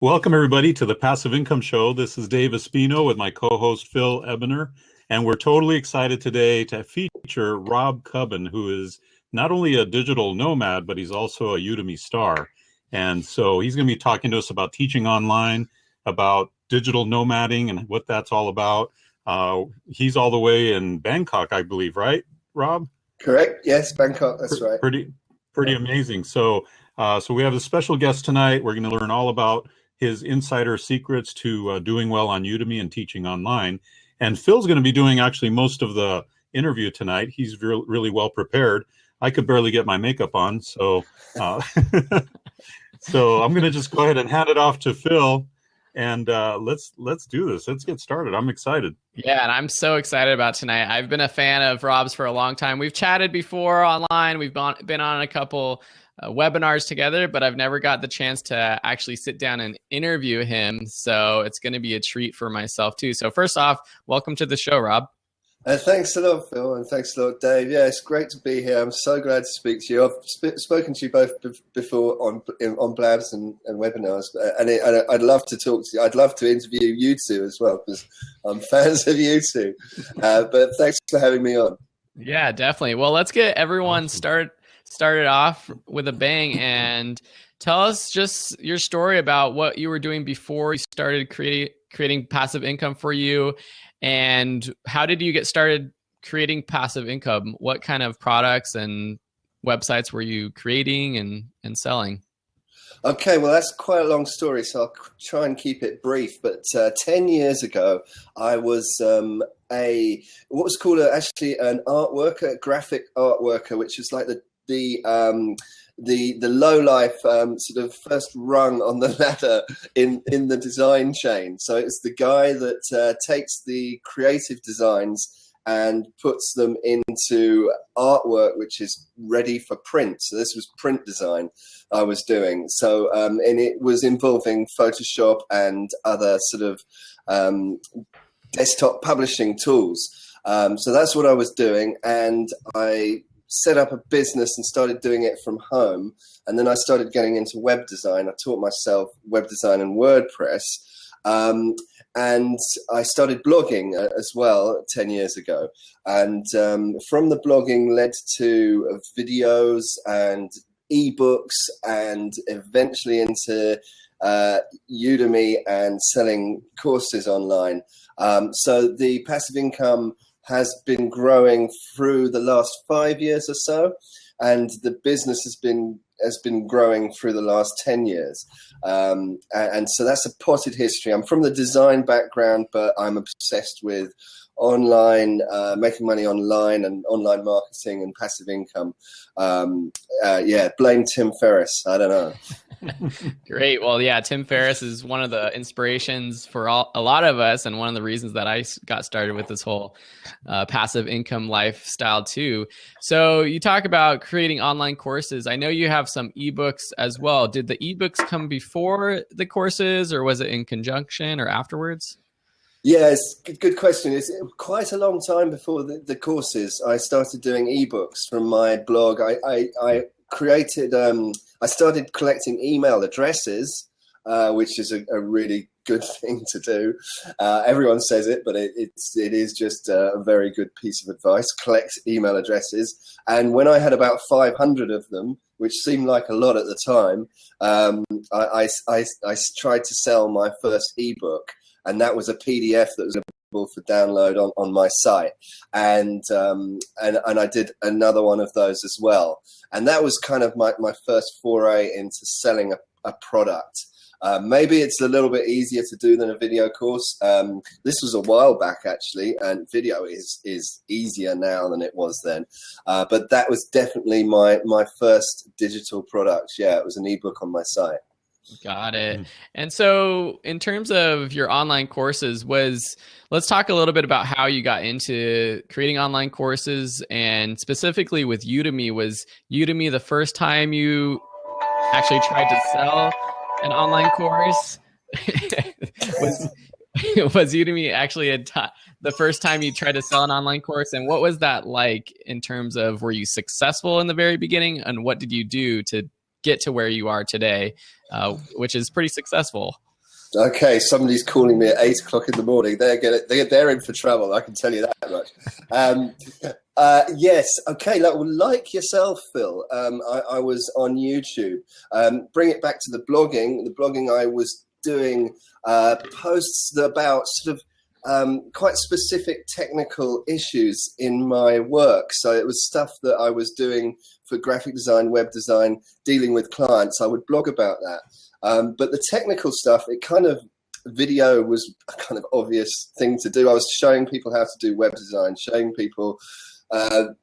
Welcome, everybody, to the Passive Income Show. This is Dave Espino with my co-host, Phil Ebiner, and we're totally excited today to feature Rob Cubbon, who is not only a digital nomad, but he's also a Udemy star. And so he's going to be talking to us about teaching online, about digital nomading and what that's all about. He's all the way in Bangkok, I believe, right, Rob? Correct. Yes, Bangkok. That's right. Pretty amazing. So we have a special guest tonight. We're going to learn all about his insider secrets to doing well on Udemy and teaching online. And Phil's going to be doing actually most of the interview tonight. He's really well prepared. I could barely get my makeup on, so so I'm going to just go ahead and hand it off to Phil, and let's do this. Let's get started. I'm excited. Yeah, and I'm so excited about tonight. I've been a fan of Rob's for a long time. We've chatted before online. We've been on a couple webinars together, but I've never got the chance to actually sit down and interview him. So it's going to be a treat for myself too. So first off, welcome to the show, Rob. Thanks a lot, Phil, and thanks a lot, Dave. Yeah, it's great to be here. I'm so glad to speak to you. I've spoken to you both before on Blabs and webinars, and I'd love to talk to you. I'd love to interview you two as well, because I'm fans of you two. But thanks for having me on. Yeah, definitely. Well, let's get everyone started off with a bang and tell us just your story about what you were doing before you started creating passive income for you, and how did you get started creating passive income? What kind of products and websites were you creating and selling? Okay, well, that's quite a long story, so I'll try and keep it brief. But 10 years ago, I was what was called actually an art worker, a graphic art worker, which is like the low life sort of first rung on the ladder in the design chain. So it's the guy that takes the creative designs and puts them into artwork, which is ready for print. So this was print design I was doing. So and it was involving Photoshop and other sort of desktop publishing tools. So that's what I was doing, and I set up a business and started doing it from home. And then I started getting into web design. I taught myself web design and WordPress. And I started blogging as well 10 years ago. And from the blogging led to videos and ebooks, and eventually into Udemy and selling courses online. So the passive income has been growing through the last 5 years or so, and the business has been growing through the last 10 years. And so that's a potted history. I'm from the design background, but I'm obsessed with online, making money online and online marketing and passive income. Blame Tim Ferriss. I don't know. Great. Well, yeah, Tim Ferriss is one of the inspirations for a lot of us, and one of the reasons that I got started with this whole passive income lifestyle too. So you talk about creating online courses. I know you have some ebooks as well. Did the ebooks come before the courses, or was it in conjunction or afterwards? Yes, good question. It's quite a long time before the courses. I started doing ebooks from my blog. I created, I started collecting email addresses, which is a really good thing to do. Everyone says it, but it is just a very good piece of advice. Collect email addresses. And when I had about 500 of them, which seemed like a lot at the time, I tried to sell my first ebook. And that was a PDF that was available for download on my site, and I did another one of those as well. And that was kind of my first foray into selling a product. Maybe it's a little bit easier to do than a video course. This was a while back actually, and video is easier now than it was then. But that was definitely my first digital product. Yeah, it was an ebook on my site. Got it. And so in terms of your online courses, let's talk a little bit about how you got into creating online courses, and specifically with Udemy. Was Udemy the first time you actually tried to sell an online course? Was Udemy actually the first time you tried to sell an online course? And what was that like in terms of, were you successful in the very beginning, and what did you do to get to where you are today, which is pretty successful? Okay, somebody's calling me at 8 o'clock in the morning. They're in for trouble. I can tell you that much. Yes. Okay. Like yourself, Phil. I was on YouTube. Bring it back to the blogging. The blogging, I was doing posts about sort of quite specific technical issues in my work. So it was stuff that I was doing for graphic design, web design, dealing with clients. I would blog about that. But the technical stuff, video was a kind of obvious thing to do. I was showing people how to do web design, showing people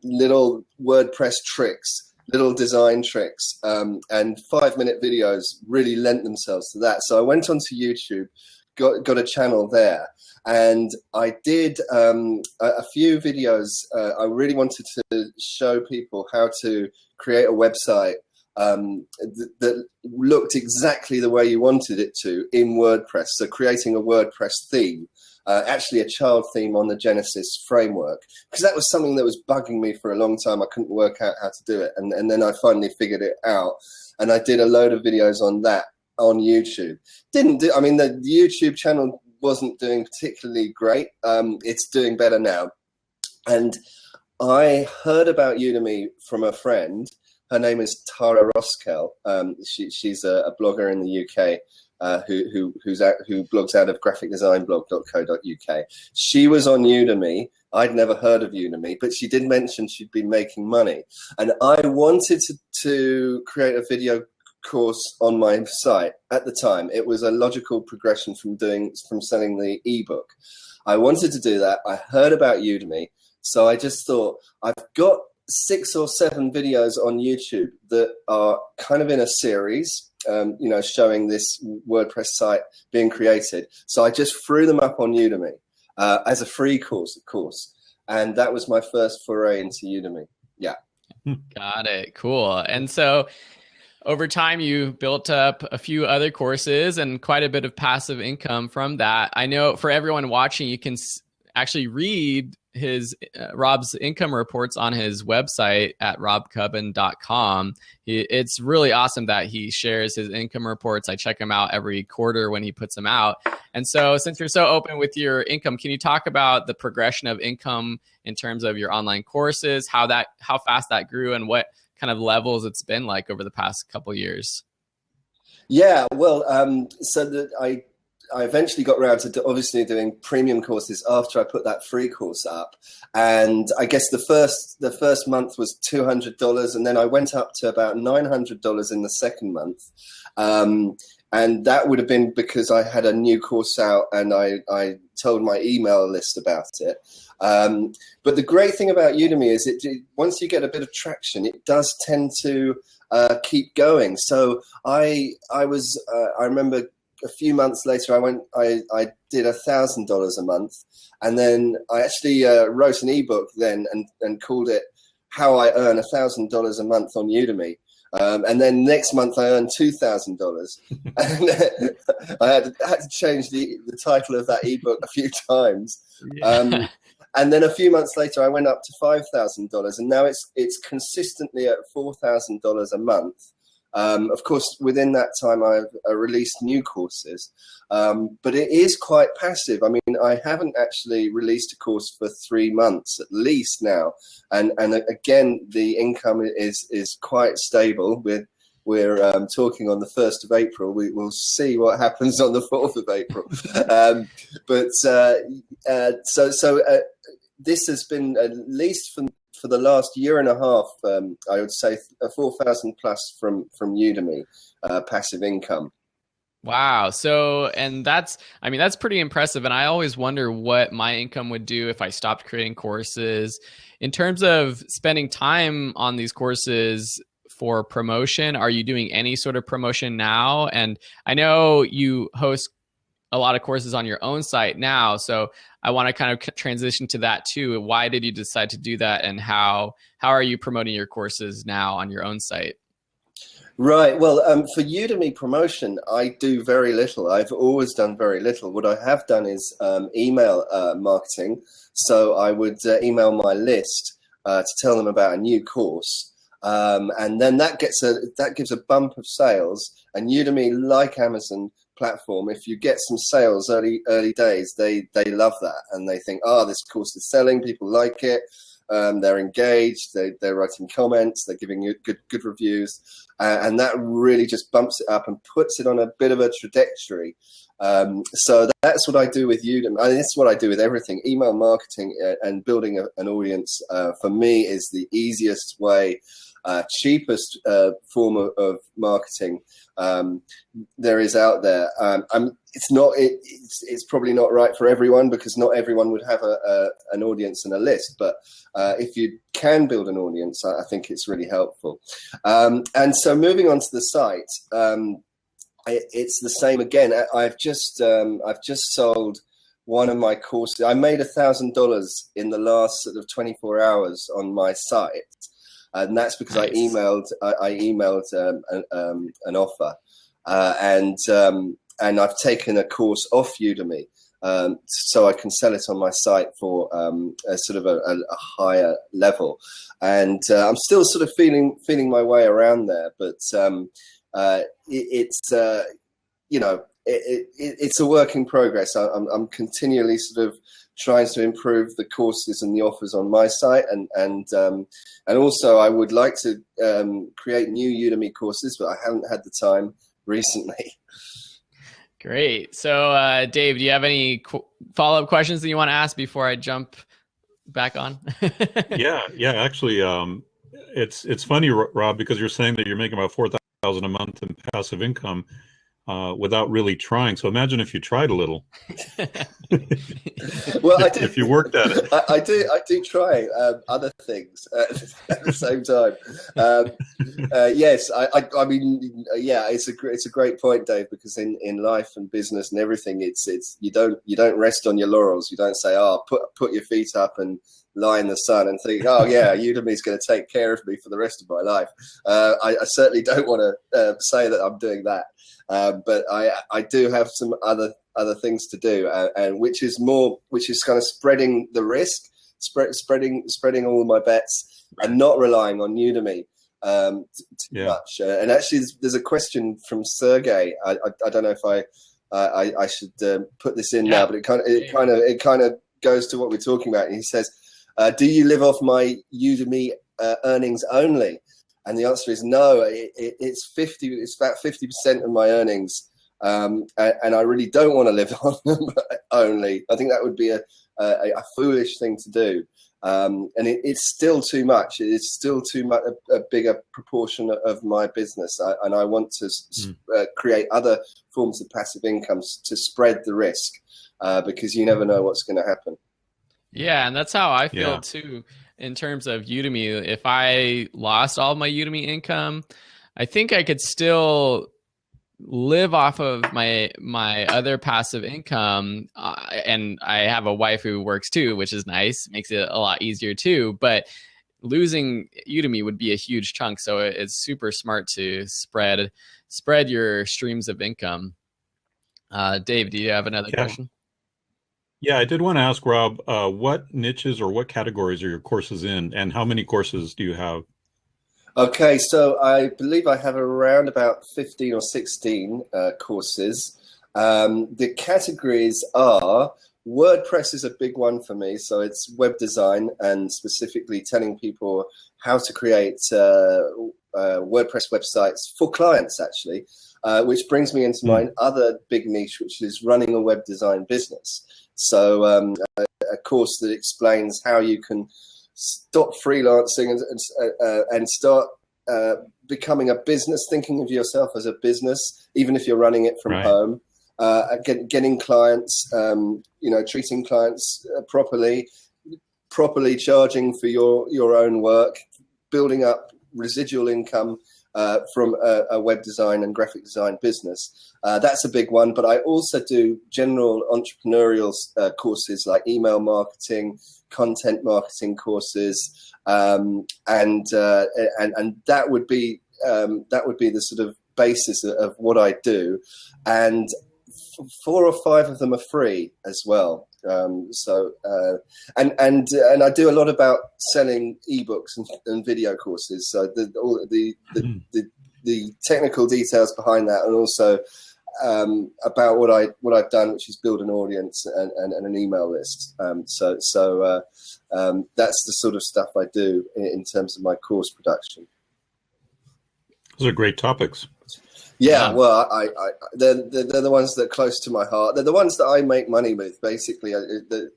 little WordPress tricks, little design tricks, and 5-minute videos really lent themselves to that. So I went onto YouTube, got a channel there, and I did a few videos. I really wanted to show people how to create a website that looked exactly the way you wanted it to in WordPress. So creating a WordPress theme, actually a child theme on the Genesis framework, because that was something that was bugging me for a long time. I couldn't work out how to do it. And then I finally figured it out. And I did a load of videos on that on YouTube. The YouTube channel wasn't doing particularly great. It's doing better now. And I heard about Udemy from a friend. Her name is Tara Roskel. She's a blogger in the UK who blogs out of graphicdesignblog.co.uk. She was on Udemy. I'd never heard of Udemy, but she did mention she'd been making money. And I wanted to create a video course on my site at the time. It was a logical progression from selling the ebook. I wanted to do that. I heard about Udemy. So I just thought, I've got 6 or 7 videos on YouTube that are kind of in a series, showing this WordPress site being created. So I just threw them up on Udemy as a free course, of course. And that was my first foray into Udemy. Yeah. Got it. Cool. And so over time, you built up a few other courses and quite a bit of passive income from that. I know for everyone watching, you can actually read Rob's income reports on his website at robcubbon.com. It's really awesome that he shares his income reports. I check them out every quarter when he puts them out. And so since you're so open with your income, can you talk about the progression of income in terms of your online courses, how fast that grew, and what kind of levels it's been like over the past couple of years? Yeah, well, I eventually got around to obviously doing premium courses after I put that free course up. And I guess the first month was $200, and then I went up to about $900 in the second month. And that would have been because I had a new course out and I told my email list about it. But the great thing about Udemy is once you get a bit of traction, it does tend to keep going. So I remember a few months later, I did $1,000 a month, and then I actually wrote an ebook then and called it "How I Earn $1,000 a Month on Udemy." And then next month I earned $2,000, and I had to change the title of that ebook a few times. Yeah. And then a few months later, I went up to $5,000, and now it's consistently at $4,000 a month. Of course, within that time, I've released new courses, but it is quite passive. I mean, I haven't actually released a course for 3 months at least now, and again, the income is quite stable. We're talking on the 1st of April. We'll see what happens on the 4th of April. This has been at least for the last year and a half, I would say 4,000 plus from Udemy, passive income. Wow. So, and that's pretty impressive. And I always wonder what my income would do if I stopped creating courses. In terms of spending time on these courses for promotion, are you doing any sort of promotion now? And I know you host a lot of courses on your own site now. So I want to kind of transition to that too. Why did you decide to do that? And how are you promoting your courses now on your own site? Right. Well, for Udemy promotion, I do very little. I've always done very little. What I have done is email marketing. So I would email my list to tell them about a new course. And then that gives a bump of sales. And Udemy, like Amazon, platform, if you get some sales early days, they love that, and they think, this course is selling, people like it, they're engaged, they're writing comments, they're giving you good reviews, and that really just bumps it up and puts it on a bit of a trajectory. So that's what I do with Udemy. I mean, it's what I do with everything. Email marketing and building an audience for me is the easiest way, cheapest form of marketing there is out there. It's probably not right for everyone, because not everyone would have an audience and a list. But if you can build an audience, I think it's really helpful. And so moving on to the site. It's the same again. I've just sold one of my courses. I made $1,000 in the last sort of 24 hours on my site, and that's because nice. I emailed an offer, and I've taken a course off Udemy, so I can sell it on my site for a sort of a higher level, and I'm still sort of feeling my way around there, but. It's a work in progress. I'm continually sort of trying to improve the courses and the offers on my site, and also I would like to create new Udemy courses, but I haven't had the time recently. Great. So, Dave, do you have any follow-up questions that you want to ask before I jump back on? Yeah. Actually, it's funny, Rob, because you're saying that you're making about $4,000 a month in passive income without really trying. So imagine if you tried a little. Well, I do. If you worked at it. I do try other things at the same time. Yes, I mean, yeah, it's a great point, Dave, because in life and business and everything, it's you don't rest on your laurels. You don't say, put your feet up and lie in the sun and think, Udemy's going to take care of me for the rest of my life. I certainly don't want to say that I'm doing that, but I do have some other things to do, and which is kind of spreading the risk, spreading all my bets, and not relying on Udemy too much. And actually, there's a question from Sergey. I don't know if I should put this in now, but it kind of goes to what we're talking about. And he says, do you live off my Udemy earnings only? And the answer is no. It's about 50% of my earnings, and I really don't want to live on them only. I think that would be a foolish thing to do, and it's still too much. It's still too much a bigger proportion of my business, and I want to create other forms of passive income to spread the risk, because you never know what's going to happen. Yeah, and that's how I feel too in terms of Udemy. If I lost all of my Udemy income, I think I could still live off of my other passive income. And I have a wife who works too, which is nice, makes it a lot easier too. But losing Udemy would be a huge chunk. So it's super smart to spread your streams of income. Dave, do you have another question? Yeah, I did want to ask Rob, what niches or what categories are your courses in, and how many courses do you have? Okay, so I believe I have around about 15 or 16 courses. The categories are, WordPress is a big one for me, so it's web design and specifically telling people how to create WordPress websites for clients, actually, which brings me into my other big niche, which is running a web design business. So a course that explains how you can stop freelancing and start becoming a business, thinking of yourself as a business, even if you're running it from home, getting clients, treating clients properly charging for your own work, building up residual income from a web design and graphic design business. That's a big one, but I also do general entrepreneurial courses like email marketing, content marketing courses, and that would be the sort of basis of what I do, and 4 or 5 of them are free as well. And I do a lot about selling ebooks and video courses. So the technical details behind that, and also about what I've done, which is build an audience and an email list. So that's the sort of stuff I do in terms of my course production. Those are great topics. Yeah, well, they're the ones that are close to my heart. They're the ones that I make money with, basically. The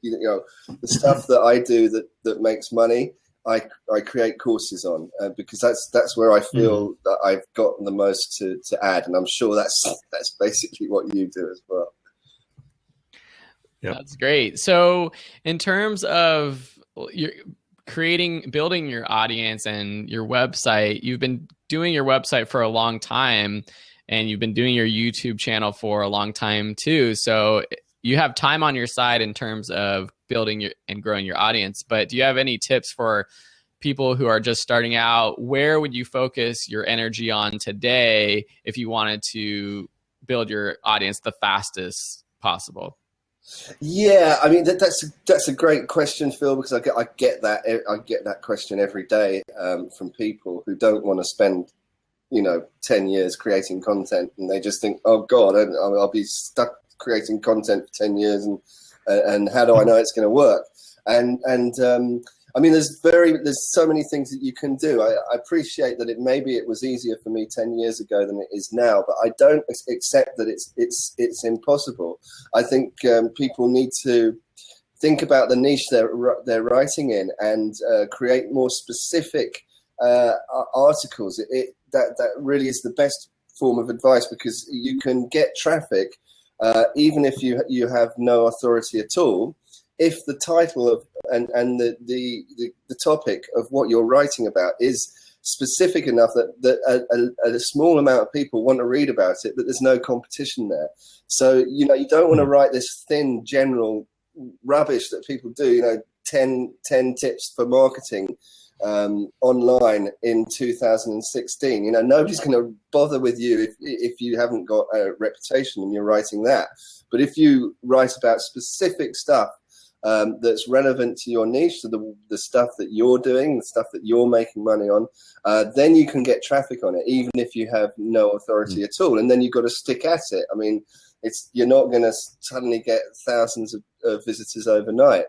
stuff that I do that makes money, I create courses on because that's where I feel that I've got the most to add, and I'm sure that's basically what you do as well. Yep. That's great. So, in terms of building your audience and your website, you've been doing your website for a long time. And you've been doing your YouTube channel for a long time too. So you have time on your side in terms of building and growing your audience. But do you have any tips for people who are just starting out? Where would you focus your energy on today if you wanted to build your audience the fastest possible? Yeah, I mean that's a great question, Phil, because I get that question every day from people who don't want to spend 10 years creating content, and they just think, oh God, I'll be stuck creating content for 10 years, and how do I know it's going to work? And I mean, there's so many things that you can do. I appreciate that maybe it was easier for me 10 years ago than it is now, but I don't accept that it's impossible. I think people need to think about the niche they're writing in and create more specific articles. That really is the best form of advice, because you can get traffic even if you have no authority at all, if the title of and the topic of what you're writing about is specific enough that a small amount of people want to read about it, but there's no competition there. So you don't want to write this thin general rubbish that people do. 10 tips for marketing online in 2016. Nobody's going to bother with you if you haven't got a reputation and you're writing that. But if you write about specific stuff that's relevant to your niche, to the stuff that you're doing, the stuff that you're making money on, then you can get traffic on it, even if you have no authority at all. And then you've got to stick at it. I mean, you're not going to suddenly get thousands of visitors overnight.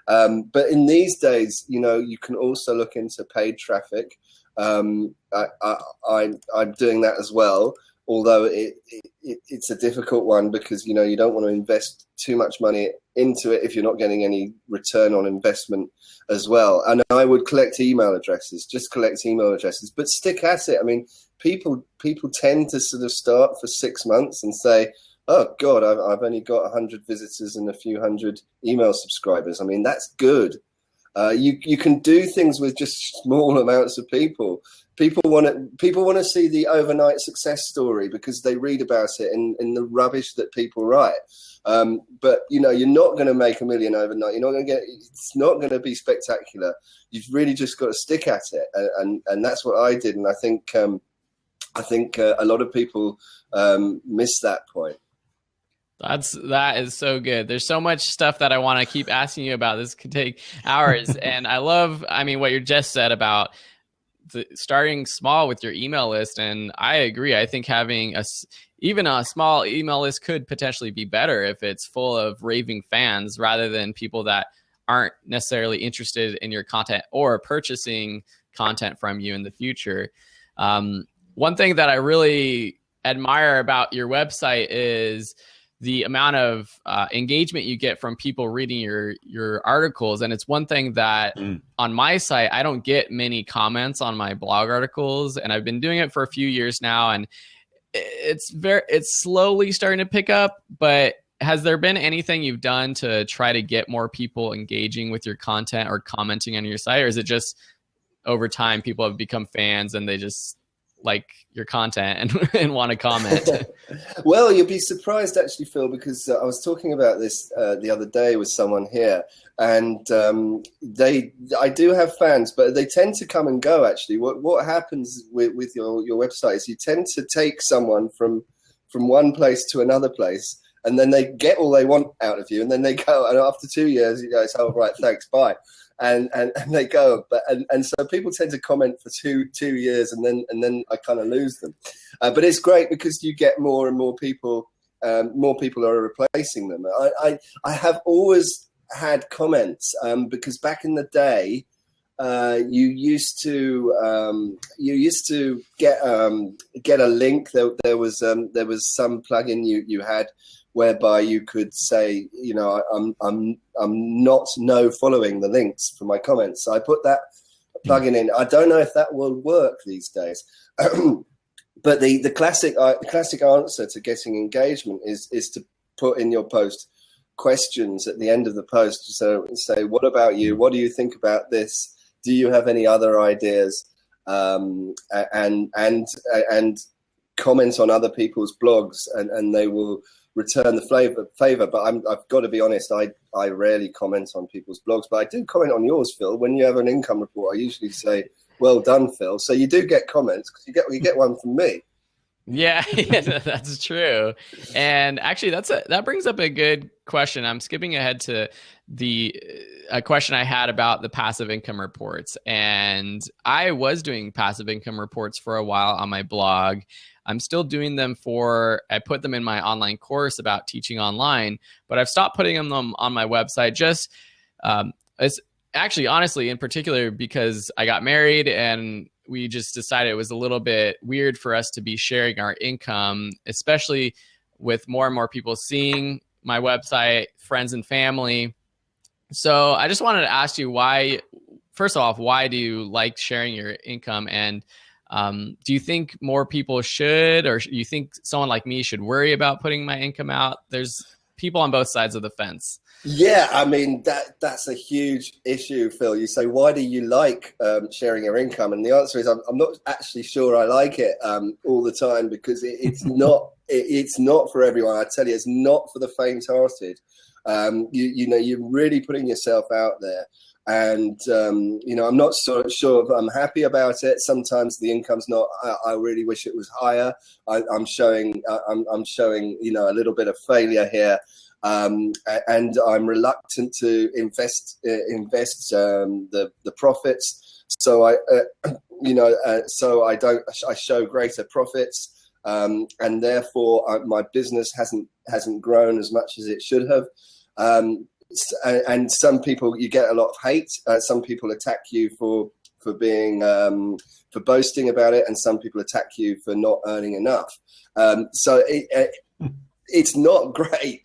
But in these days, you can also look into paid traffic. I'm doing that as well, although it's a difficult one, because you don't want to invest too much money into it if you're not getting any return on investment as well. And I would collect email addresses, but stick at it. I mean, people tend to sort of start for 6 months and say, oh God, I've only got 100 visitors and a few hundred email subscribers. I mean, that's good. You can do things with just small amounts of people. People want to see the overnight success story because they read about it in the rubbish that people write. But you're not going to make $1 million overnight. It's not going to be spectacular. You've really just got to stick at it, and that's what I did. And I think a lot of people miss that point. That is so good. There's so much stuff that I want to keep asking you about. This could take hours. And I love, what you just said about starting small with your email list. And I agree. I think having even a small email list could potentially be better if it's full of raving fans rather than people that aren't necessarily interested in your content or purchasing content from you in the future. One thing that I really admire about your website is the amount of engagement you get from people reading your articles. And it's one thing that on my site, I don't get many comments on my blog articles, and I've been doing it for a few years now, and it's slowly starting to pick up. But has there been anything you've done to try to get more people engaging with your content or commenting on your site? Or is it just over time people have become fans and they just like your content and want to comment? Well, you'll be surprised actually, Phil, because I was talking about this the other day with someone here, and I do have fans, but they tend to come and go. Actually, what happens with your website is you tend to take someone from one place to another place, and then they get all they want out of you, and then they go, and after 2 years, you go, oh right, thanks, bye. And they go, and so people tend to comment for two years, and then I kind of lose them. But it's great because you get more and more people more people are replacing them. I have always had comments because back in the day, you used to get a link. There was some plugin you had whereby you could say, I'm not following the links for my comments. So I put that plugin in. I don't know if that will work these days. But the classic answer to getting engagement is to put in your post questions at the end of the post. So say, what about you? What do you think about this? Do you have any other ideas? And comment on other people's blogs, and they will return the favor. But I've got to be honest, I rarely comment on people's blogs, but I do comment on yours, Phil. When you have an income report, I usually say, "Well done, Phil." So you do get comments because you get one from me. Yeah, that's true. And actually, that brings up a good question. I'm skipping ahead to a question I had about the passive income reports. And I was doing passive income reports for a while on my blog. I'm still doing them I put them in my online course about teaching online, but I've stopped putting them on my website. It's actually, honestly, in particular, because I got married and we just decided it was a little bit weird for us to be sharing our income, especially with more and more people seeing my website, friends and family. So I just wanted to ask you first off, why do you like sharing your income? And do you think more people should, or you think someone like me should worry about putting my income out? There's people on both sides of the fence. Yeah, I mean, that's a huge issue, Phil. You say, why do you like sharing your income? And the answer is, I'm not actually sure I like it all the time, because it's not for everyone. I tell you, it's not for the faint-hearted. You're really putting yourself out there. And, I'm not sure if I'm happy about it. Sometimes the income's not, I really wish it was higher. I'm showing, a little bit of failure here. And I'm reluctant to invest the profits. So I show greater profits. And therefore my business hasn't grown as much as it should have. And some people, you get a lot of hate. Some people attack you for being for boasting about it, and some people attack you for not earning enough. So it's not great.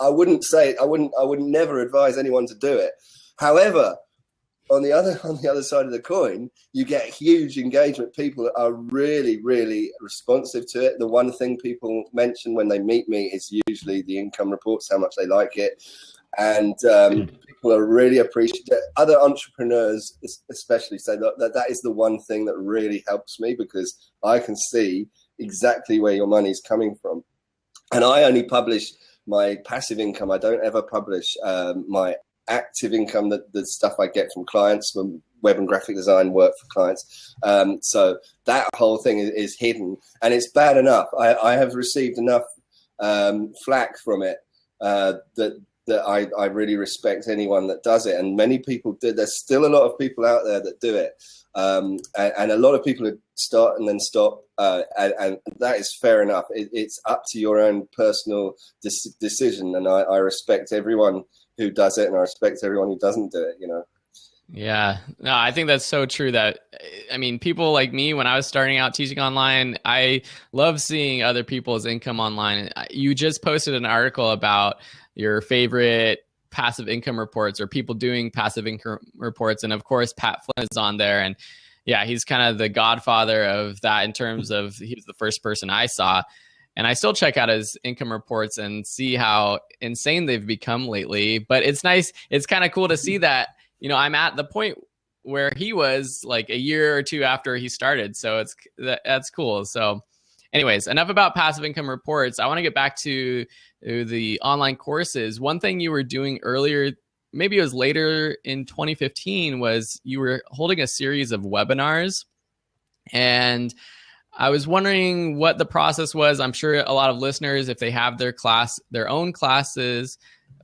I wouldn't say I would never advise anyone to do it. However, on the other side of the coin, you get huge engagement. People are really, really responsive to it. The one thing people mention when they meet me is usually the income reports, how much they like it. And people are really appreciative. Other entrepreneurs especially say that is the one thing that really helps me, because I can see exactly where your money's coming from. And I only publish my passive income. I don't ever publish my active income, the stuff I get from clients, from web and graphic design work for clients. So that whole thing is hidden, and it's bad enough. I have received enough flack from it that I really respect anyone that does it. And many people do. There's still a lot of people out there that do it. And a lot of people who start and then stop. And that is fair enough. It's up to your own personal decision. And I respect everyone who does it, and I respect everyone who doesn't do it, Yeah, no, I think that's so true. People like me, when I was starting out teaching online, I love seeing other people's income online. You just posted an article about your favorite passive income reports, or people doing passive income reports. And of course, Pat Flynn is on there. And yeah, he's kind of the godfather of that, in terms of he was the first person I saw. And I still check out his income reports and see how insane they've become lately. But it's nice. It's kind of cool to see that, I'm at the point where he was, like a year or two after he started. So that's cool. So anyways, enough about passive income reports. I want to get back to the online courses. One thing you were doing earlier, maybe it was later in 2015, was you were holding a series of webinars. And I was wondering what the process was. I'm sure a lot of listeners, if they have their own classes,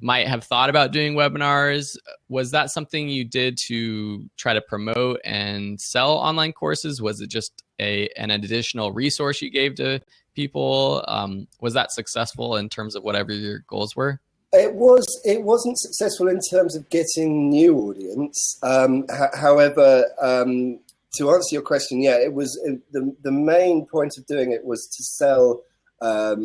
might have thought about doing webinars. Was that something you did to try to promote and sell online courses? Was it just an additional resource you gave to people? Was that successful in terms of whatever your goals were? It wasn't successful in terms of getting new audience. However, to answer your question, yeah, it was the main point of doing it was to sell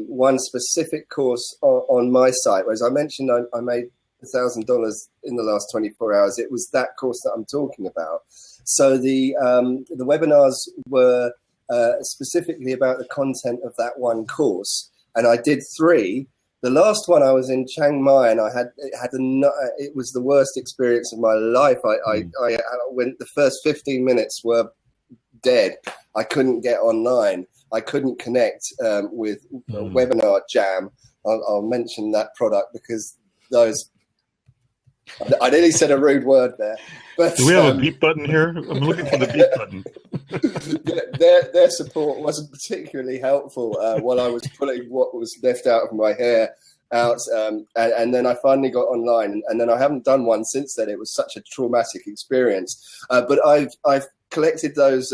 one specific course on my site. Whereas I mentioned I made $1,000 in the last 24 hours. It was that course that I'm talking about. So the webinars were specifically about the content of that one course, and I did 3. The last one I was in Chiang Mai, and it was the worst experience of my life. I went, the first 15 minutes were dead. I couldn't get online. I couldn't connect with Webinar Jam. I'll mention that product because I nearly said a rude word there. But, do we have a beep button here? I'm looking for the beep button. Their support wasn't particularly helpful while I was pulling what was left out of my hair out. And then I finally got online, and then I haven't done one since then. It was such a traumatic experience. But I've collected those,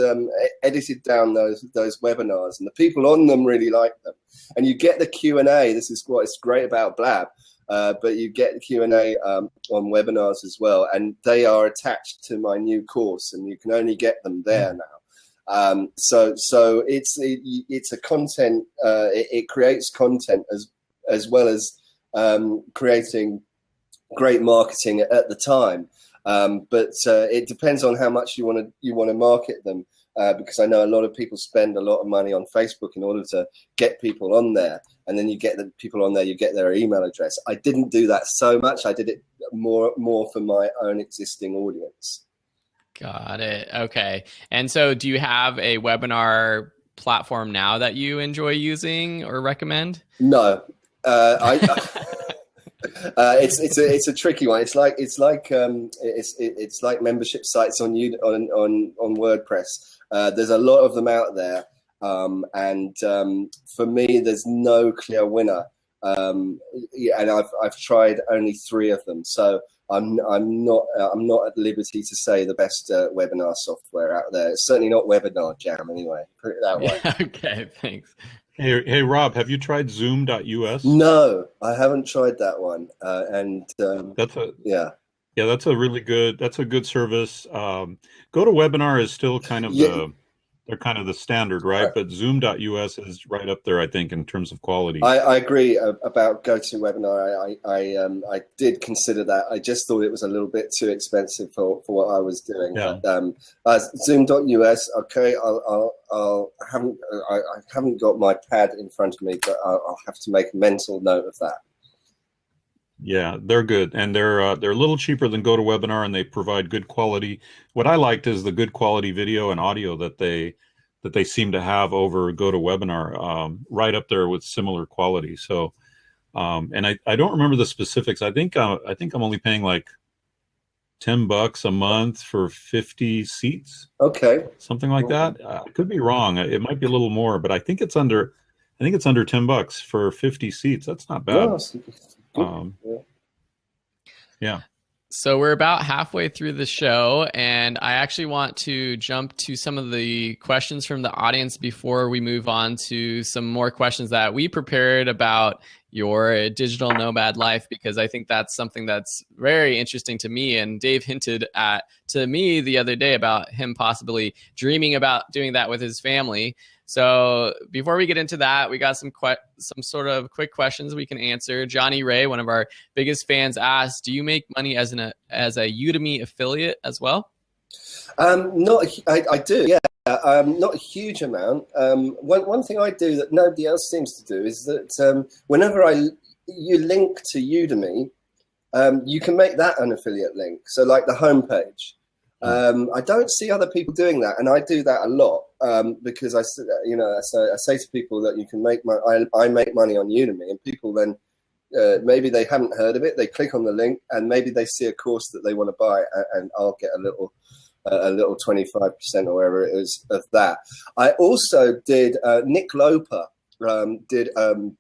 edited down those webinars, and the people on them really like them. And you get the Q&A. This is what's great about Blab. But you get the Q&A on webinars as well, and they are attached to my new course, and you can only get them there now. So it's a content. It creates content as well as creating great marketing at the time. But it depends on how much you want to market them. Because I know a lot of people spend a lot of money on Facebook in order to get people on there. And then you get the people on there, you get their email address. I didn't do that so much. I did it more for my own existing audience. Got it. Okay. And so do you have a webinar platform now that you enjoy using or recommend? No. It's a tricky one. It's like membership sites on WordPress. There's a lot of them out there, and for me, there's no clear winner. And I've tried only 3 of them, so I'm not at liberty to say the best webinar software out there. It's certainly not Webinar Jam, anyway. Put it that way. Okay, thanks. Hey, Rob, have you tried Zoom.us? No, I haven't tried that one. That's a really good. That's a good service. GoToWebinar is still kind of they're kind of the standard, right? But Zoom.us is right up there, I think, in terms of quality. I agree about GoToWebinar. I did consider that. I just thought it was a little bit too expensive for what I was doing. Yeah. But, Zoom.us, okay. I haven't got my pad in front of me, but I'll have to make a mental note of that. Yeah, they're good, and they're a little cheaper than GoToWebinar, and they provide good quality. What I liked is the good quality video and audio that they seem to have over GoToWebinar, right up there with similar quality. So, and I don't remember the specifics. I think I'm only paying like $10 a month for 50 seats. Okay, something like that. I could be wrong. It might be a little more, but I think it's under $10 for 50 seats. That's not bad. Yeah. So we're about halfway through the show, and I actually want to jump to some of the questions from the audience before we move on to some more questions that we prepared about your digital nomad life, because I think that's something that's very interesting to me. And Dave hinted to me the other day about him possibly dreaming about doing that with his family. So before we get into that, we got some sort of quick questions we can answer. Johnny Ray, one of our biggest fans, asked, do you make money as a Udemy affiliate as well? I do, yeah. Not a huge amount. One thing I do that nobody else seems to do is that whenever you link to Udemy, you can make that an affiliate link. So like the homepage. I don't see other people doing that, and I do that a lot because I say to people that you can make I make money on Udemy, and people then maybe they haven't heard of it, they click on the link, and maybe they see a course that they want to buy, and I'll get a little 25% or whatever it is of that. I also did Nick Loper did a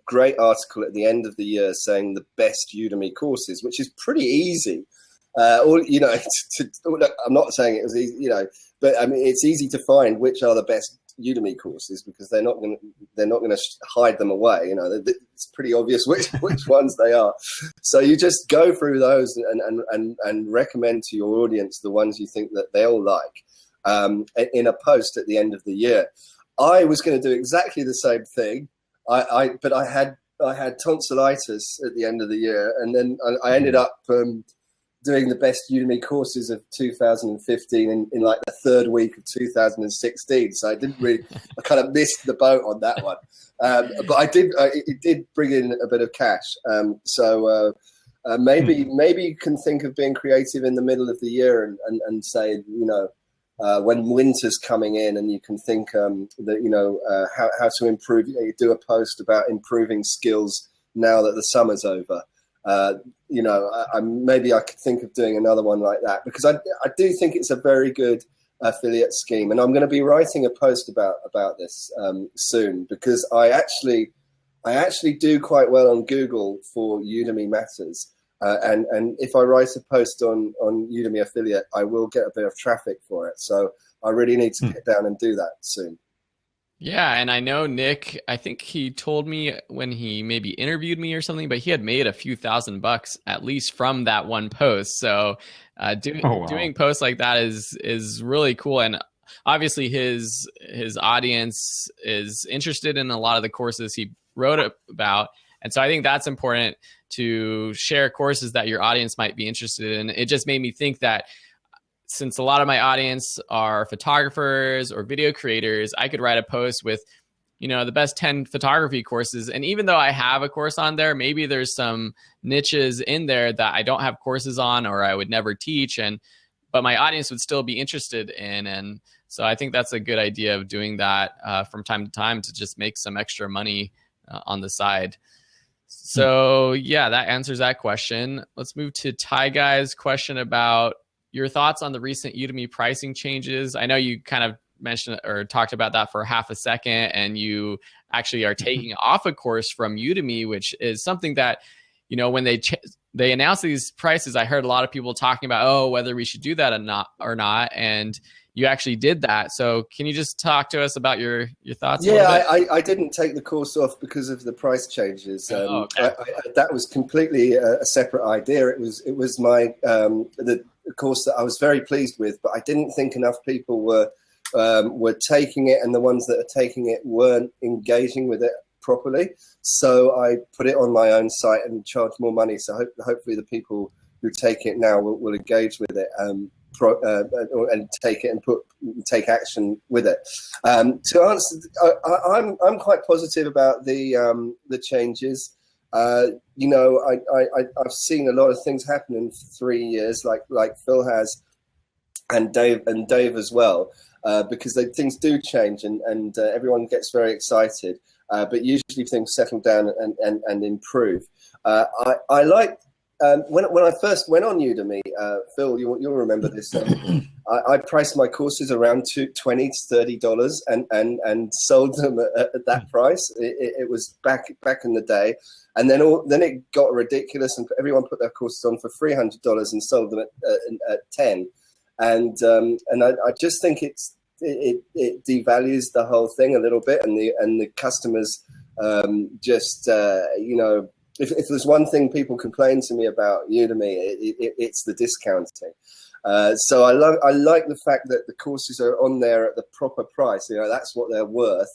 great article at the end of the year saying the best Udemy courses, which is pretty easy. Look, I'm not saying it was easy, but I mean, it's easy to find which are the best Udemy courses because they're not going to hide them away. You know, it's pretty obvious which ones they are. So you just go through those and recommend to your audience the ones you think that they'll like in a post at the end of the year. I was going to do exactly the same thing, but I had tonsillitis at the end of the year, and then I ended up doing the best Udemy courses of 2015 in like the third week of 2016. So I kind of missed the boat on that one. But it did bring in a bit of cash. Maybe you can think of being creative in the middle of the year and say, you know, when winter's coming in, and you can think that, you know, how to improve. You do a post about improving skills now that the summer's over. You know, maybe I could think of doing another one like that, because I do think it's a very good affiliate scheme, and I'm going to be writing a post about this soon, because I actually do quite well on Google for Udemy Matters, and if I write a post on Udemy affiliate, I will get a bit of traffic for it. So I really need to get down and do that soon. Yeah, and I know Nick, I think he told me when he maybe interviewed me or something, but he had made a few $1,000 at least from that one post. So doing posts like that is really cool. And obviously his audience is interested in a lot of the courses he wrote about. And so I think that's important, to share courses that your audience might be interested in. It just made me think that since a lot of my audience are photographers or video creators, I could write a post with, you know, the best 10 photography courses. And even though I have a course on there, maybe there's some niches in there that I don't have courses on, or I would never teach, but my audience would still be interested in. And so I think that's a good idea of doing that from time to time, to just make some extra money on the side. So yeah, that answers that question. Let's move to Ty Guy's question about your thoughts on the recent Udemy pricing changes. I know you kind of mentioned or talked about that for half a second, and you actually are taking off a course from Udemy, which is something that, you know, when they announced these prices, I heard a lot of people talking about, whether we should do that or not. And you actually did that. So can you just talk to us about your thoughts? Yeah, I didn't take the course off because of the price changes. Okay. That was completely a separate idea. It was my the course that I was very pleased with, but I didn't think enough people were taking it, and the ones that are taking it weren't engaging with it properly. So I put it on my own site and charged more money. So hopefully the people who take it now will engage with it and take it and take action with it. To answer, I'm quite positive about the changes. You know, I've seen a lot of things happen in 3 years, like Phil has, and Dave as well, because things do change, and everyone gets very excited. But usually things settle down and improve. I like. When I first went on Udemy, Phil, you'll remember this. I priced my courses around $20 to $30 and sold them at that price. It was back in the day, and then it got ridiculous, and everyone put their courses on for $300 and sold them at $10. And I just think it devalues the whole thing a little bit, and the customers you know. If there's one thing people complain to me about Udemy, it's the discounting. So I like the fact that the courses are on there at the proper price. You know, that's what they're worth,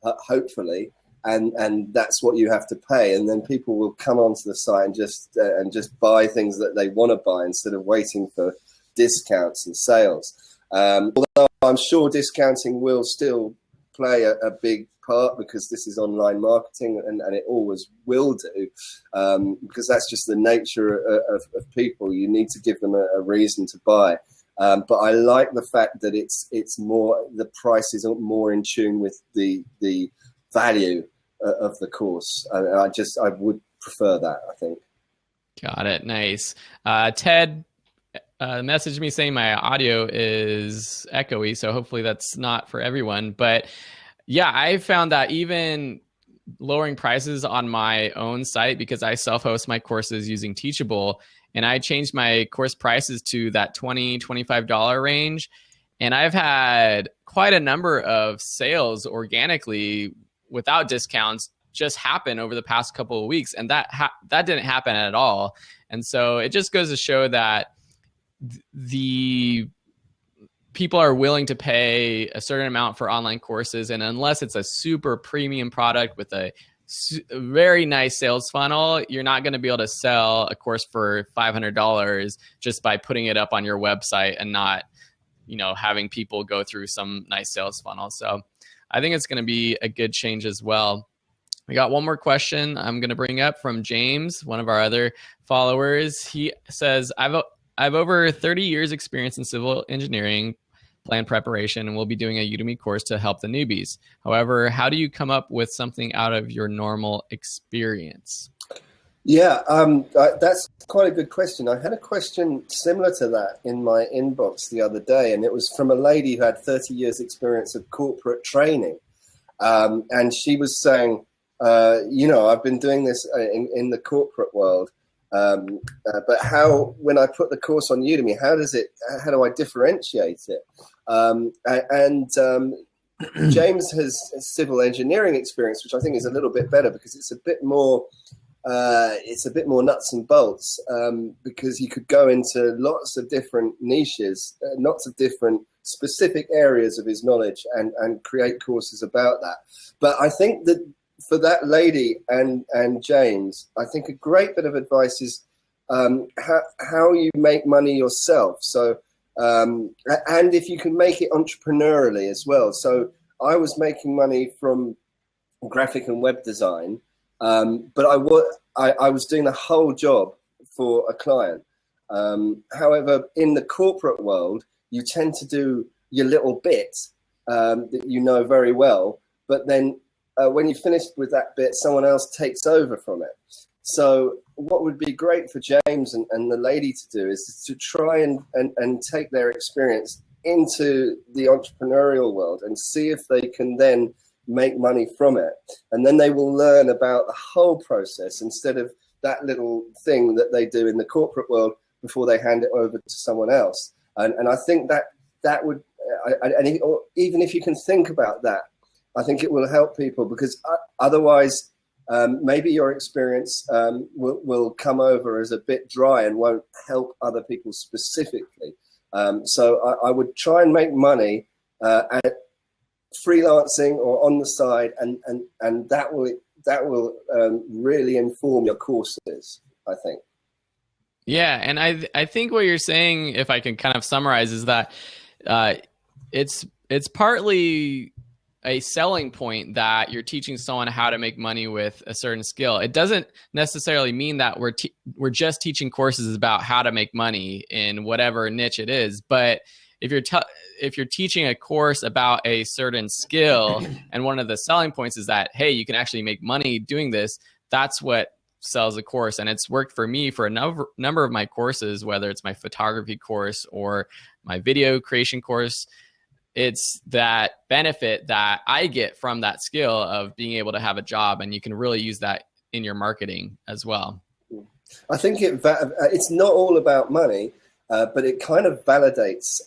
hopefully, and that's what you have to pay. And then people will come onto the site and just buy things that they want to buy instead of waiting for discounts and sales. Although I'm sure discounting will still play a big part, because this is online marketing, and it always will do, because that's just the nature of people. You need to give them a reason to buy. But I like the fact that it's more, the price is more in tune with the value of the course. I would prefer that, I think. Got it. Nice. Ted messaged me saying my audio is echoey, so hopefully that's not for everyone. But yeah, I found that even lowering prices on my own site, because I self-host my courses using Teachable, and I changed my course prices to that $20, $25 range. And I've had quite a number of sales organically without discounts just happen over the past couple of weeks. And that didn't happen at all. And so it just goes to show that the people are willing to pay a certain amount for online courses. And unless it's a super premium product with a very nice sales funnel, you're not going to be able to sell a course for $500 just by putting it up on your website and not, having people go through some nice sales funnel. So I think it's going to be a good change as well. We got one more question I'm going to bring up from James, one of our other followers. He says, I've over 30 years experience in civil engineering plan preparation, and we'll be doing a Udemy course to help the newbies. However, how do you come up with something out of your normal experience? Yeah, that's quite a good question. I had a question similar to that in my inbox the other day, and it was from a lady who had 30 years experience of corporate training. And she was saying, I've been doing this in the corporate world, but when I put the course on Udemy, how do I differentiate it? James has civil engineering experience, which I think is a little bit better because it's a bit more nuts and bolts, because he could go into lots of different niches, lots of different specific areas of his knowledge and create courses about that. But I think that for that lady and James, I think a great bit of advice is how you make money yourself. So, and if you can make it entrepreneurially as well. So I was making money from graphic and web design, but I was doing the whole job for a client. However, in the corporate world, you tend to do your little bit that you know very well, but then when you're finished with that bit, someone else takes over from it. So what would be great for James and the lady to do is to try and take their experience into the entrepreneurial world and see if they can then make money from it. And then they will learn about the whole process instead of that little thing that they do in the corporate world before they hand it over to someone else. And I think that would, even if you can think about that, I think it will help people, because otherwise maybe your experience will come over as a bit dry and won't help other people specifically. So I would try and make money at freelancing or on the side, and that will really inform your courses, I think. Yeah, and I think what you're saying, if I can kind of summarize, is that it's partly a selling point that you're teaching someone how to make money with a certain skill. It doesn't necessarily mean that we're just teaching courses about how to make money in whatever niche it is. But if you're teaching a course about a certain skill, and one of the selling points is that, hey, you can actually make money doing this, that's what sells a course. And it's worked for me for a number of my courses, whether it's my photography course or my video creation course. It's that benefit that I get from that skill of being able to have a job, and you can really use that in your marketing as well. I think it's not all about money, but it kind of validates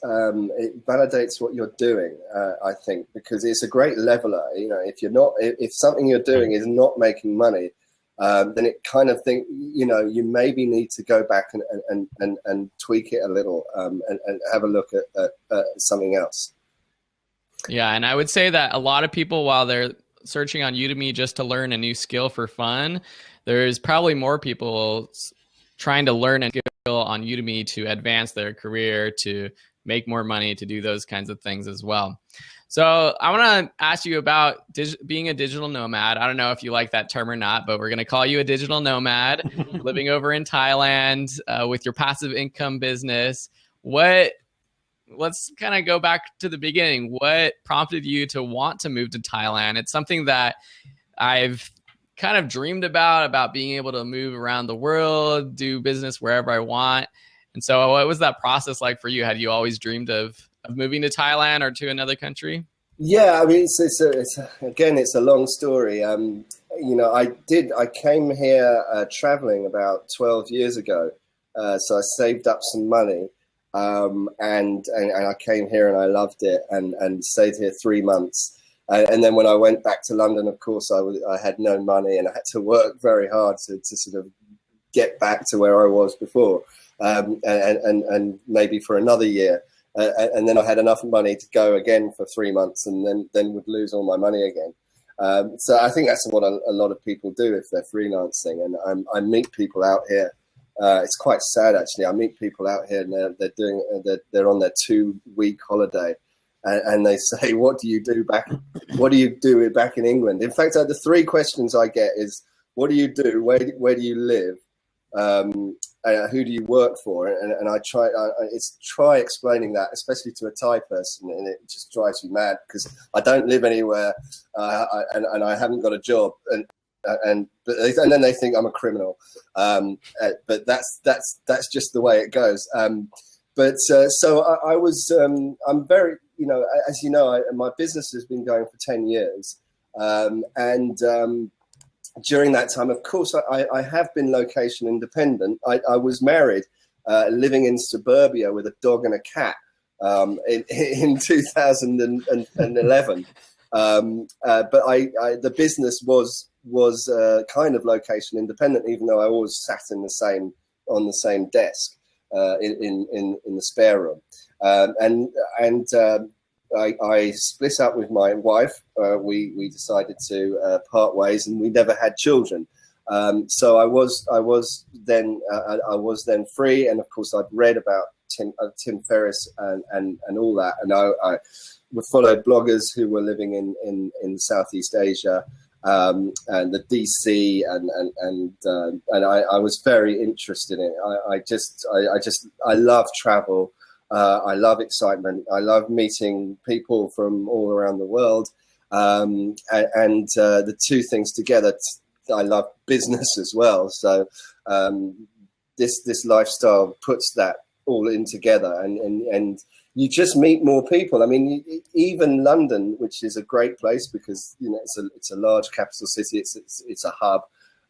what you're doing. I think, because it's a great leveler. If something you're doing is not making money, then it kind of you maybe need to go back and tweak it a little, and have a look at something else. Yeah, and I would say that a lot of people, while they're searching on Udemy just to learn a new skill for fun, there's probably more people trying to learn a skill on Udemy to advance their career, to make more money, to do those kinds of things as well. So I want to ask you about being a digital nomad. I don't know if you like that term or not, but we're going to call you a digital nomad living over in Thailand with your passive income business. Let's kind of go back to the beginning. What prompted you to want to move to Thailand? It's something that I've kind of dreamed about being able to move around the world, do business wherever I want. And so what was that process like for you? Had you always dreamed of moving to Thailand or to another country? Yeah, I mean, it's a long story. I came here traveling about 12 years ago. So I saved up some money. and I came here and I loved it, and stayed here 3 months. And then when I went back to London, of course, I had no money, and I had to work very hard to sort of get back to where I was before, and maybe for another year. And then I had enough money to go again for 3 months, and then would lose all my money again. So I think that's what a lot of people do if they're freelancing. And I meet people out here. It's quite sad, actually. I meet people out here, and they're on their 2-week holiday. And they say, "What do you do back? What do you do back in England?" In fact, the 3 questions I get is, "What do you do? Where do you live? Who do you work for?" And I try explaining that, especially to a Thai person, and it just drives me mad because I don't live anywhere, and I haven't got a job, and then they think I'm a criminal. But that's just the way it goes. So I was I'm very, as you know, my business has been going for 10 years, and during that time, of course, I have been location independent. I was married, living in suburbia with a dog and a cat in 2011. But the business was kind of location independent, even though I always sat on the same desk in the spare room. I split up with my wife. We decided to part ways, and we never had children. So I was then free, and of course I'd read about Tim Ferriss and all that, and I would follow bloggers who were living in Southeast Asia, and the DC, and I was very interested in it. I love travel. I love excitement. I love meeting people from all around the world, and the 2 things together. I love business as well. So this lifestyle puts that all in together, and you just meet more people. I mean, even London, which is a great place because it's a large capital city. It's a hub.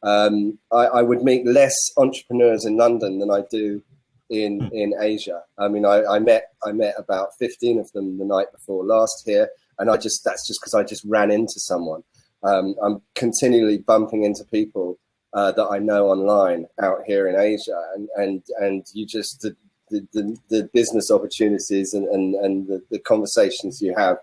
I would meet less entrepreneurs in London than I do in Asia. I mean, I met about 15 of them the night before last here, and that's just because I just ran into someone. I'm continually bumping into people that I know online out here in Asia, and you just the business opportunities and the conversations you have,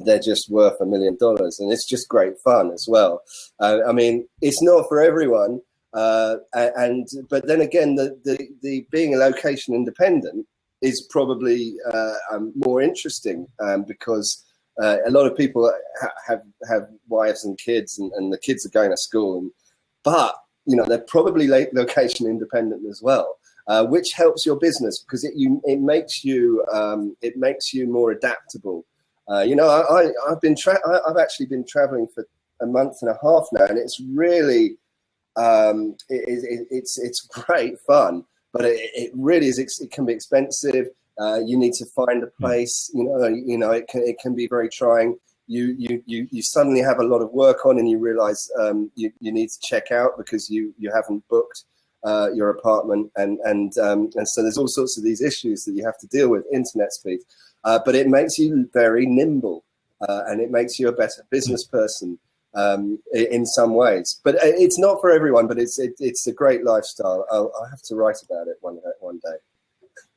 they're just worth $1 million, and it's just great fun as well. I mean, it's not for everyone. But then again, the being a location independent is probably more interesting because a lot of people have wives and kids, and the kids are going to school, but they're probably location independent as well, which helps your business because it makes you more adaptable. I've actually been traveling for a month and a half now, and it's really it's great fun, but it really is. It can be expensive. You need to find a place. It can be very trying. You suddenly have a lot of work on, and you realize you need to check out because you haven't booked your apartment, and so there's all sorts of these issues that you have to deal with. Internet speed, but it makes you very nimble, and it makes you a better business person. In some ways, but it's not for everyone. But it's a great lifestyle. I'll have to write about it one day.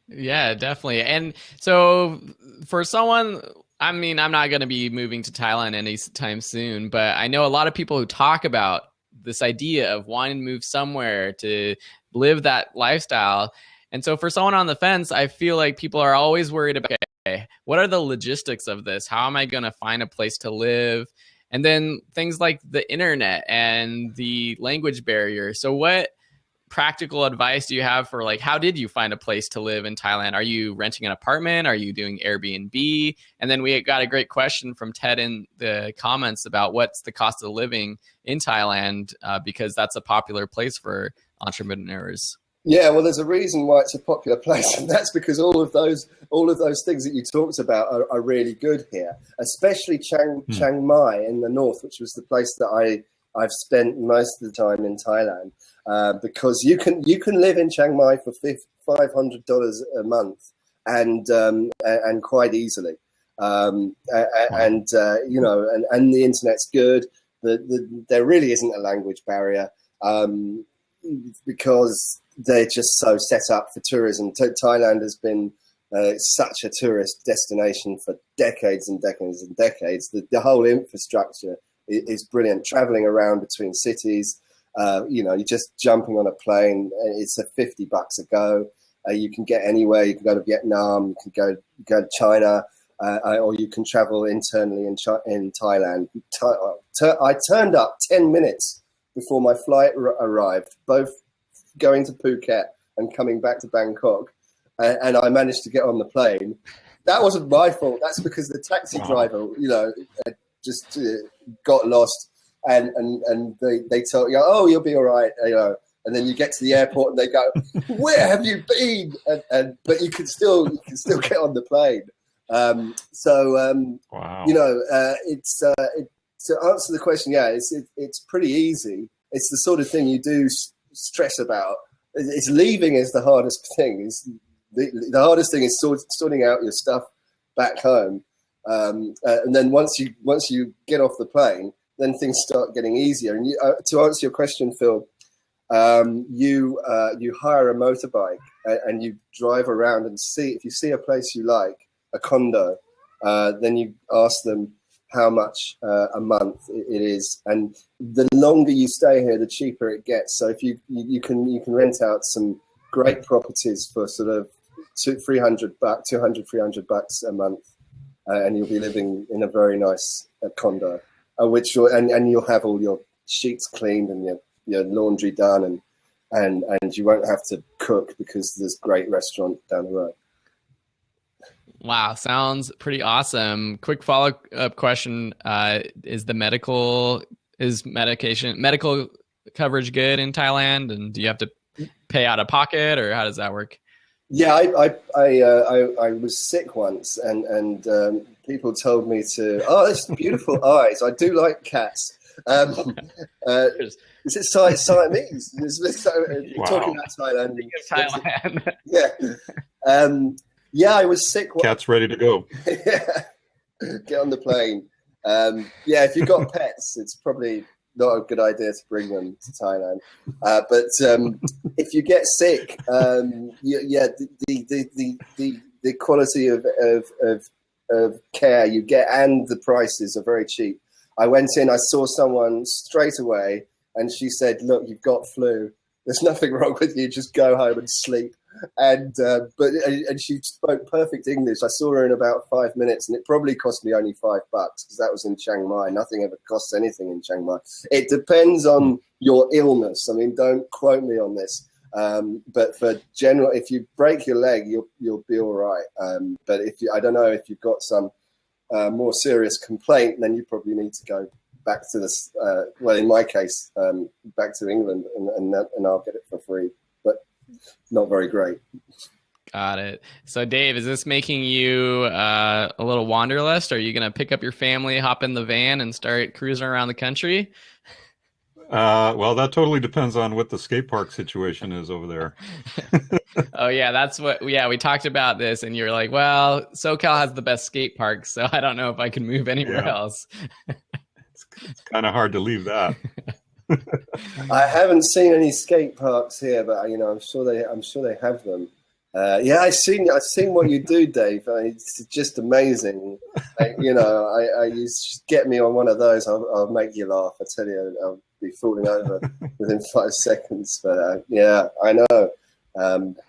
Yeah, definitely. And so for someone, I mean, I'm not going to be moving to Thailand anytime soon, but I know a lot of people who talk about this idea of wanting to move somewhere to live that lifestyle. And so for someone on the fence, I feel like people are always worried about, okay, what are the logistics of this? How am I going to find a place to live? And then things like the internet and the language barrier. So what practical advice do you have for how did you find a place to live in Thailand? Are you renting an apartment? Are you doing Airbnb? And then we got a great question from Ted in the comments about what's the cost of living in Thailand, because that's a popular place for entrepreneurs. Yeah, well, there's a reason why it's a popular place, and that's because all of those things that you talked about are really good here, especially Chiang Mai in the north, which was the place that I've spent most of the time in Thailand, because you can live in Chiang Mai for $500 a month, and quite easily. And the internet's good. There really isn't a language barrier because they're just so set up for tourism. Thailand has been such a tourist destination for decades and decades and decades. The whole infrastructure is brilliant. Traveling around between cities, you're just jumping on a plane. It's a $50 a go. You can get anywhere. You can go to Vietnam. You can go to China, or you can travel internally in Thailand. I turned up 10 minutes before my flight arrived, both going to Phuket and coming back to Bangkok, and I managed to get on the plane. That wasn't my fault. That's because the taxi driver, just got lost, and they told you, oh, you'll be all right, And then you get to the airport and they go, where have you been? But you can still get on the plane. Wow. To answer the question, it's pretty easy. It's the sort of thing you do stress about. It's leaving is the hardest thing. The hardest thing is sorting out your stuff back home. And then once you get off the plane, then things start getting easier. And to answer your question, Phil, you hire a motorbike and you drive around and see if you see a place you like, a condo, then you ask them how much a month it is, and the longer you stay here, the cheaper it gets. So if you can rent out some great properties for sort of $200, $300 a month, and you'll be living in a very nice condo, and you'll have all your sheets cleaned and your laundry done, and you won't have to cook because there's a great restaurant down the road. Wow, sounds pretty awesome. Quick follow-up question: is medical coverage good in Thailand, and do you have to pay out of pocket, or how does that work? Yeah, I was sick once, and people told me to. Oh, it's beautiful eyes. I do like cats. Is it Siamese? Wow. Talking about Thailand. Thailand. Yeah. Yeah, I was sick. Cat's ready to go. Yeah. Get on the plane. If you've got pets, it's probably not a good idea to bring them to Thailand. But if you get sick, the quality of care you get and the prices are very cheap. I went in, I saw someone straight away, and she said, "Look, you've got flu. There's nothing wrong with you. Just go home and sleep." And she spoke perfect English. I saw her in about 5 minutes, and it probably cost me only $5 because that was in Chiang Mai. Nothing ever costs anything in Chiang Mai. It depends on your illness. I mean, don't quote me on this. But for general, if you break your leg, you'll be all right. But I don't know, if you've got some more serious complaint, then you probably need to go back to this. Well, in my case, back to England, and I'll get it for free. But not very great. Got it. So, Dave, is this making you a little wanderlust? Are you going to pick up your family, hop in the van, and start cruising around the country? Well, that totally depends on what the skate park situation is over there. Oh, yeah, we talked about this, and you're like, well, SoCal has the best skate parks, so I don't know if I can move anywhere else. It's kind of hard to leave that. I haven't seen any skate parks here, but I'm sure they have them. I've seen what you do, Dave. It's just amazing. You get me on one of those, I'll make you laugh. I tell you, I'll be falling over within 5 seconds. But I know.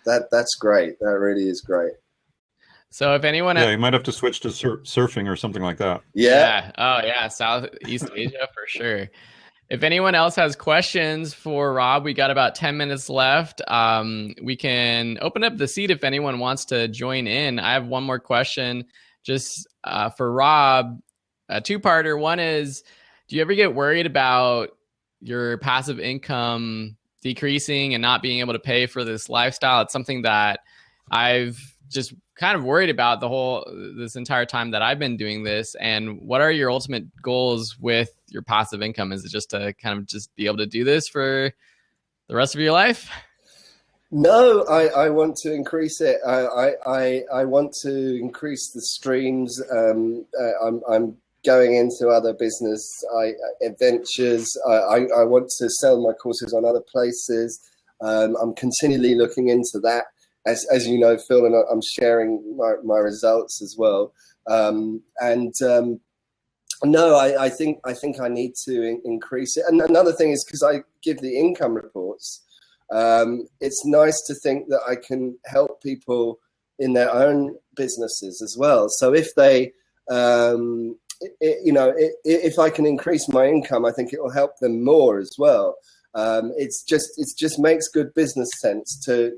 That's great. That really is great. So if anyone, you might have to switch to surfing or something like that. Yeah. Oh yeah, Southeast Asia for sure. If anyone else has questions for Rob, we got about 10 minutes left. We can open up the seat if anyone wants to join in. I have one more question just for Rob, a two-parter. One is, do you ever get worried about your passive income decreasing and not being able to pay for this lifestyle? It's something that I've just kind of worried about this entire time that I've been doing this. And what are your ultimate goals with your passive income? Is it just to kind of just be able to do this for the rest of your life? No, I want to increase it. I want to increase the streams. I'm going into other business ventures. I want to sell my courses on other places. I'm continually looking into that. As you know, Phil, and I'm sharing my results as well. No, I think I need to increase it. And another thing is because I give the income reports. It's nice to think that I can help people in their own businesses as well. So if they, if I can increase my income, I think it will help them more as well. It just makes good business sense to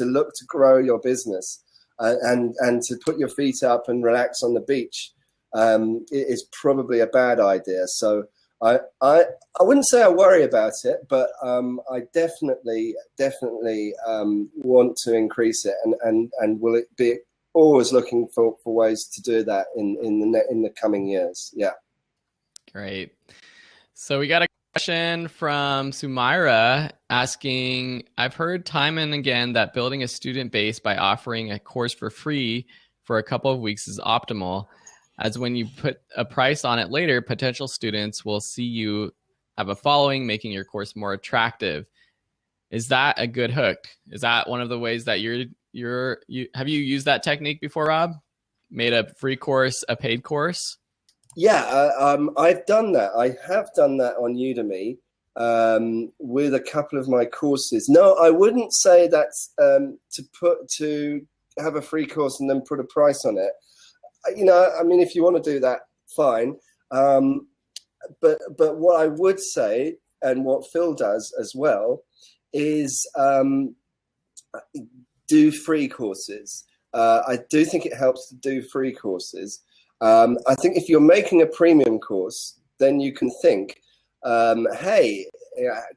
look to grow your business and to put your feet up and relax on the beach. Is probably a bad idea. So I wouldn't say I worry about it, but I definitely want to increase it, and will it be always looking for ways to do that in the coming years. Yeah. Great. So we got a question from Sumaira asking, I've heard time and again that building a student base by offering a course for free for a couple of weeks is optimal, as when you put a price on it later, potential students will see you have a following, making your course more attractive. Is that a good hook? Is that one of the ways that you have you used that technique before, Rob? Made a free course a paid course? Yeah, I've done that. I have done that on Udemy with a couple of my courses. No, I wouldn't say that's to have a free course and then put a price on it. You know, I mean, if you want to do that, fine. But what I would say, and what Phil does as well, is do free courses. I do think it helps to do free courses. I think if you're making a premium course, then you can think, hey,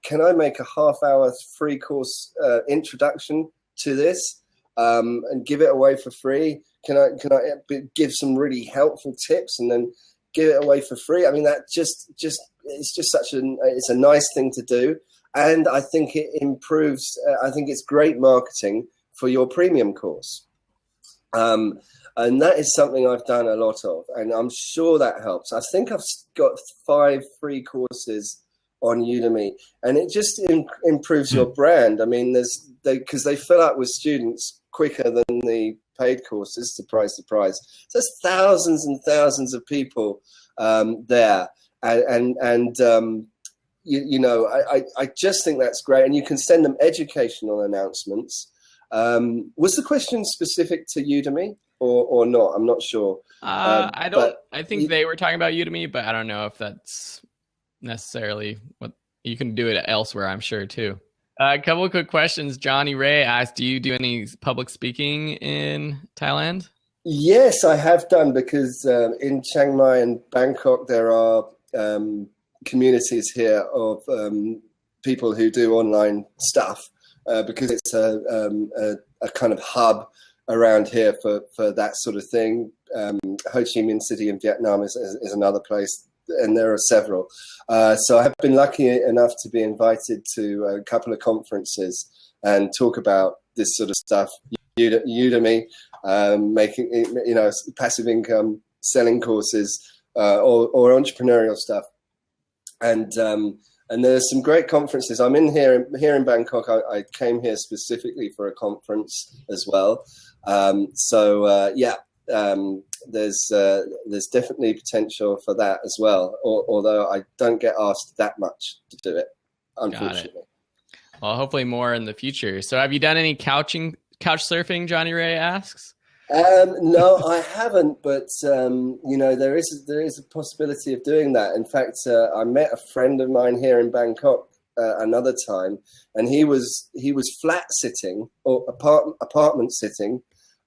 can I make a half-hour free course introduction to this and give it away for free? Can I give some really helpful tips and then give it away for free? I mean, that it's just it's a nice thing to do, and I think it improves. I think it's great marketing for your premium course, and that is something I've done a lot of, and I'm sure that helps. I think I've got 5 free courses on Udemy, and it just improves your brand. I mean, because they fill up with students quicker than the paid courses, surprise. So there's thousands and thousands of people there, and I just think that's great, and you can send them educational announcemements. Was the question specific to Udemy or not? I'm not sure. I think they were talking about Udemy, but I don't know if that's necessarily what you can do it elsewhere. I'm sure too. A couple of quick questions. Johnny Ray asked, do you do any public speaking in Thailand? Yes, I have done, because in Chiang Mai and Bangkok, there are communities here of people who do online stuff because it's a kind of hub around here for that sort of thing. Ho Chi Minh City in Vietnam is another place, and there are several. So I've been lucky enough to be invited to a couple of conferences and talk about this sort of stuff. Udemy, making, passive income, selling courses, or entrepreneurial stuff. And there's some great conferences. I'm here in Bangkok. I came here specifically for a conference as well. There's definitely potential for that as well. Although I don't get asked that much to do it, unfortunately. Well, hopefully more in the future. So have you done any couch surfing, Johnny Ray asks? No, I haven't, but there is a possibility of doing that. In fact, I met a friend of mine here in Bangkok another time, and he was flat sitting or apartment sitting,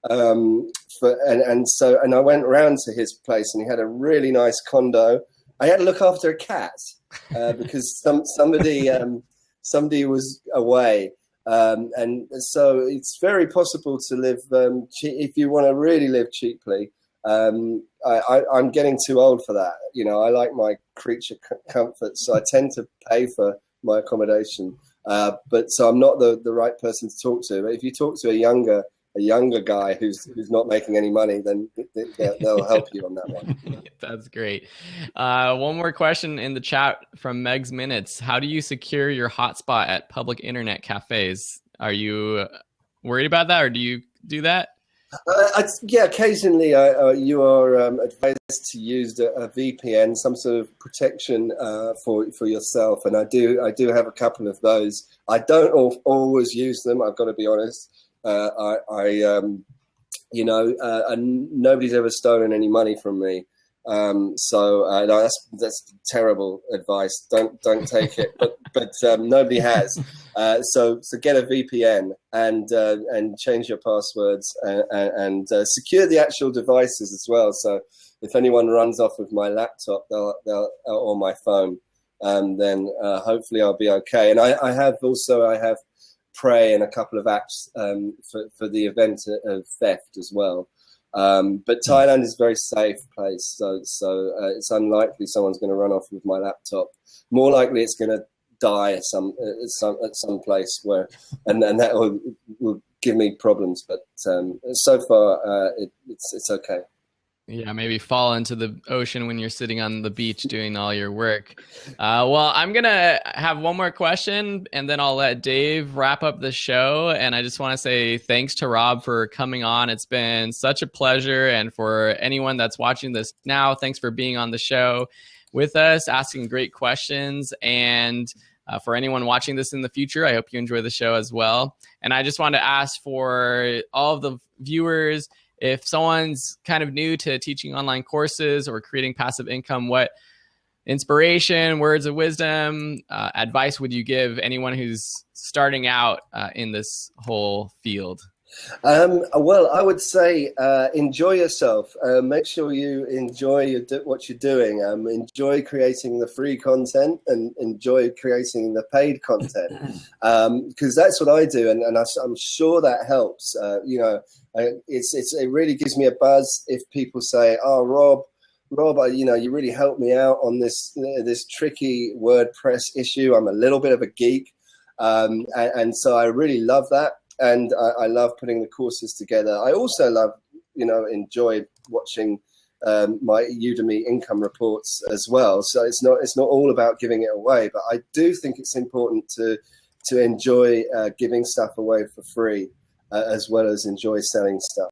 and I went round to his place, and he had a really nice condo. I had to look after a cat because somebody was away. And so it's very possible to live if you want to really live cheaply. I'm getting too old for that. I like my creature comforts, so I tend to pay for my accommodation. But so I'm not the right person to talk to. But if you talk to a younger guy who's not making any money, then they'll help you on that one. That's great. One more question in the chat from Meg's Minutes. How do you secure your hotspot at public internet cafes? Are you worried about that, or do you do that? Yeah, occasionally you are advised to use a VPN, some sort of protection for yourself, and I do have a couple of those. I don't always use them. I've got to be honest. And nobody's ever stolen any money from me. So no, that's terrible advice. Don't take it. But nobody has. So get a VPN and change your passwords and secure the actual devices as well. So if anyone runs off with my laptop, they'll or my phone, then hopefully I'll be okay. And I have Prey and a couple of apps for the event of theft as well. But Thailand is a very safe place, so it's unlikely someone's going to run off with my laptop. More likely, it's going to die at some place where, and that will give me problems. But so far, it's okay. Yeah, maybe fall into the ocean when you're sitting on the beach doing all your work. Well, I'm going to have one more question, and then I'll let Dave wrap up the show. And I just want to say thanks to Rob for coming on. It's been such a pleasure. And for anyone that's watching this now, thanks for being on the show with us, asking great questions. And for anyone watching this in the future, I hope you enjoy the show as well. And I just want to ask for all of the viewers, if someone's kind of new to teaching online courses or creating passive income, what inspiration, words of wisdom, advice would you give anyone who's starting out in this whole field? Well, I would say enjoy yourself. Make sure you enjoy what you're doing. Enjoy creating the free content and enjoy creating the paid content, because that's what I do, and I'm sure that helps. It really gives me a buzz if people say, "Oh, Rob, you really helped me out on this tricky WordPress issue. I'm a little bit of a geek, and so I really love that." And I love putting the courses together. I also enjoy watching my Udemy income reports as well. So it's not all about giving it away, but I do think it's important to enjoy giving stuff away for free as well as enjoy selling stuff.